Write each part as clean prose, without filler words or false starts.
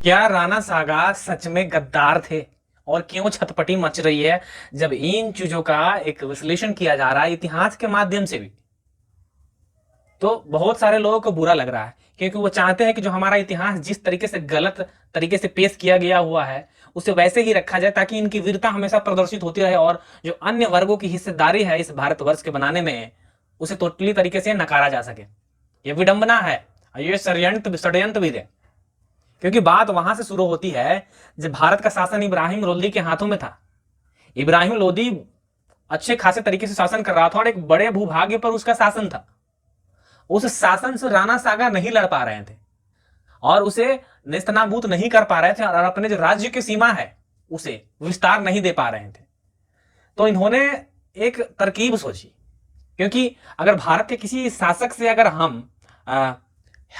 क्या राणा सागा सच में गद्दार थे? और क्यों छटपटी मच रही है जब इन चीजों का एक विश्लेषण किया जा रहा है इतिहास के माध्यम से भी? तो बहुत सारे लोगों को बुरा लग रहा है क्योंकि वो चाहते हैं कि जो हमारा इतिहास जिस तरीके से गलत तरीके से पेश किया गया हुआ है उसे वैसे ही रखा जाए ताकि इनकी वीरता हमेशा प्रदर्शित होती रहे और जो अन्य वर्गों की हिस्सेदारी है इस भारतवर्ष के बनाने में उसे टोटली तरीके से नकारा जा सके। ये विडंबना है और ये षड्यंत्र भी है क्योंकि बात वहां से शुरू होती है जब भारत का शासन इब्राहिम लोदी के हाथों में था। इब्राहिम लोदी अच्छे खासे तरीके से शासन कर रहा था और एक बड़े भूभाग्य पर उसका शासन था। उस शासन से राणा सागा नहीं लड़ पा रहे थे और उसे नेस्तनाबूद नहीं कर पा रहे थे और अपने जो राज्य की सीमा है उसे विस्तार नहीं दे पा रहे थे। तो इन्होंने एक तरकीब सोची क्योंकि अगर भारत के किसी शासक से अगर हम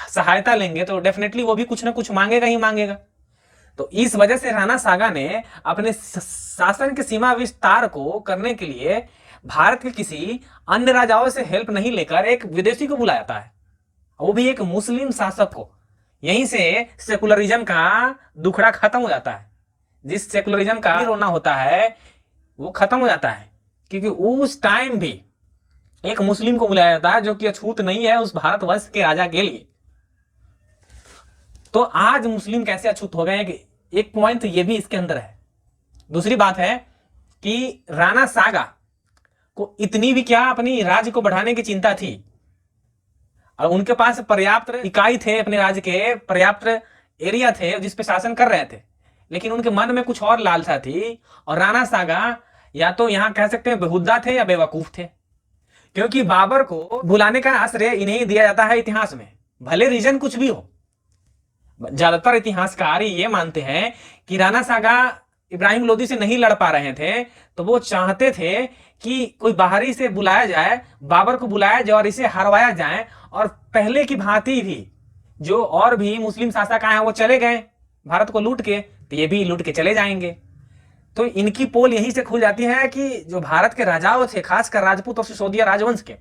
सहायता लेंगे तो डेफिनेटली वो भी कुछ ना कुछ मांगेगा ही मांगेगा। तो इस वजह से राणा सागा ने अपने शासन के सीमा विस्तार को करने के लिए भारत के किसी अन्य राजाओं से हेल्प नहीं लेकर एक विदेशी को बुलाया था, वो भी एक मुस्लिम शासक को। यहीं से सेकुलरिज्म का दुखड़ा खत्म हो जाता है। जिस सेकुलरिज्म का रोना होता है वो खत्म हो जाता है क्योंकि उस टाइम भी एक मुस्लिम को बुलाया जाता है जो कि अछूत नहीं है उस भारतवर्ष के राजा के लिए। तो आज मुस्लिम कैसे अछूत हो गए हैं कि एक पॉइंट ये भी इसके अंदर है। दूसरी बात है कि राणा सागा को इतनी भी क्या अपनी राज्य को बढ़ाने की चिंता थी और उनके पास पर्याप्त इकाई थे, अपने राज्य के पर्याप्त एरिया थे जिस पे शासन कर रहे थे, लेकिन उनके मन में कुछ और लालसा थी। और राणा सागा या तो यहां कह सकते हैं बेहुदा थे या बेवकूफ थे क्योंकि बाबर को बुलाने का आश्रय इन्हें दिया जाता है इतिहास में, भले रीजन कुछ भी हो। ज्यादातर इतिहासकार ये मानते हैं कि राणा सागा इब्राहिम लोदी से नहीं लड़ पा रहे थे तो वो चाहते थे कि कोई बाहरी से बुलाया जाए, बाबर को बुलाया जाए और इसे हरवाया जाए और पहले की भांति भी जो और भी मुस्लिम शासक आए हैं वो चले गए भारत को लूट के, तो ये भी लूट के चले जाएंगे। तो इनकी पोल यहीं से खुल जाती है कि जो भारत के राजाओं थे, खासकर राजपूत और सिसोदिया राजवंश के,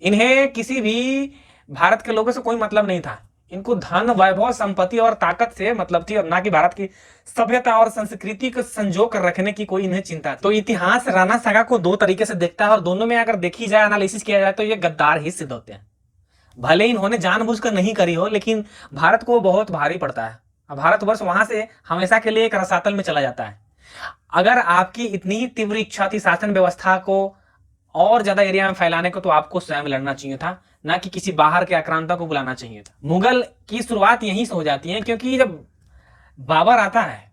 इन्हें किसी भी भारत के लोगों से कोई मतलब नहीं था। इनको धन, वैभव, संपत्ति और ताकत से मतलब थी और ना कि भारत की सभ्यता और संस्कृति को संजो कर रखने की कोई इन्हें चिंता थी। तो इतिहास राणा सागा को दो तरीके से देखता है और दोनों में अगर देखी जाए, एनालिसिस किया जाए तो ये गद्दार ही सिद्ध होते हैं। भले इन्होंने जानबूझकर नहीं करी हो लेकिन भारत को बहुत भारी पड़ता है। भारतवर्ष वहां से हमेशा के लिए एक रसातल में चला जाता है। अगर आपकी इतनी ही तीव्र इच्छा थी शासन व्यवस्था को और ज्यादा एरिया में फैलाने को तो आपको स्वयं लड़ना चाहिए था, ना कि किसी बाहर के आक्रांता को बुलाना चाहिए था। मुगल की शुरुआत यहीं से हो जाती है क्योंकि जब बाबर आता है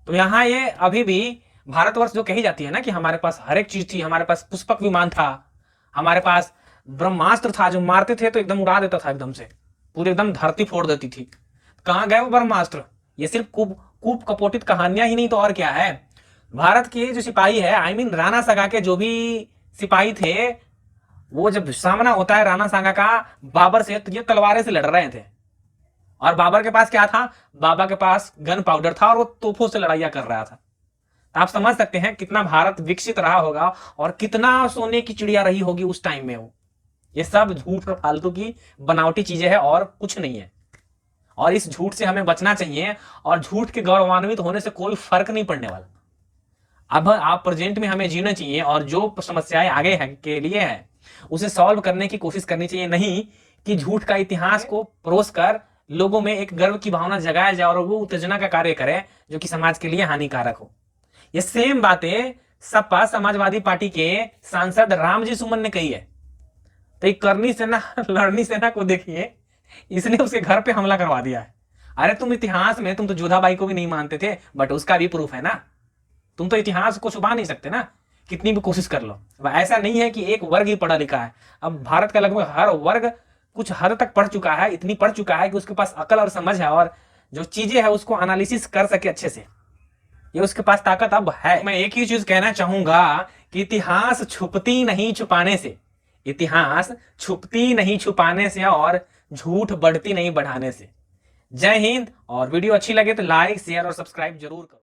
तो यहाँ ये अभी भी भारतवर्ष जो कही जाती है ना कि हमारे पास हर एक चीज थी, हमारे पास पुष्पक विमान था, हमारे पास ब्रह्मास्त्र था जो मारते थे तो एकदम उड़ा देता था, एकदम से पूरी एकदम धरती फोड़ देती थी। कहाँ गए वो ब्रह्मास्त्र? ये सिर्फ कूप कपोटित कहानियां ही नहीं तो और क्या है। भारत के जो सिपाही है, राणा सागा के जो भी सिपाही थे, वो जब सामना होता है राणा सागा का बाबर से तो ये तलवारें से लड़ रहे थे और बाबर के पास क्या था? बाबा के पास गन पाउडर था और वो तोपों से लड़ाइयां कर रहा था। आप समझ सकते हैं कितना भारत विकसित रहा होगा और कितना सोने की चिड़िया रही होगी उस टाइम में वो। ये सब झूठ और फालतू की बनावटी चीजें हैं और कुछ नहीं है और इस झूठ से हमें बचना चाहिए और झूठ के गौरवान्वित होने से कोई फर्क नहीं पड़ने वाला। अब आप प्रेजेंट में हमें जीना चाहिए और जो समस्याएं आगे है के लिए है उसे सॉल्व करने की कोशिश करनी चाहिए, नहीं कि झूठ का इतिहास को परोस कर लोगों में एक गर्व की भावना जगाया जाए और वो उत्तेजना का कार्य करे जो कि समाज के लिए हानिकारक हो। ये सेम बातें सपा समाजवादी पार्टी के सांसद रामजी सुमन ने कही है। तो एक करनी सेना लड़नी सेना को देखिए, इसने उसके घर पे हमला करवा दिया है। अरे तुम इतिहास में तुम तो जोधाबाई को भी नहीं मानते थे, बट उसका भी प्रूफ है ना। तुम तो इतिहास को छुपा नहीं सकते ना, कितनी भी कोशिश कर लो। ऐसा नहीं है कि एक वर्ग ही पढ़ा लिखा है, अब भारत का लगभग हर वर्ग कुछ हद तक पढ़ चुका है, इतनी पढ़ चुका है कि उसके पास अकल और समझ है और जो चीजें है उसको एनालिसिस कर सके अच्छे से, ये उसके पास ताकत अब है। मैं एक ही चीज कहना चाहूंगा कि इतिहास छुपती नहीं छुपाने से, इतिहास छुपती नहीं छुपाने से और झूठ बढ़ती नहीं बढ़ाने से। जय हिंद। और वीडियो अच्छी लगे तो लाइक, शेयर और सब्सक्राइब जरूर करो।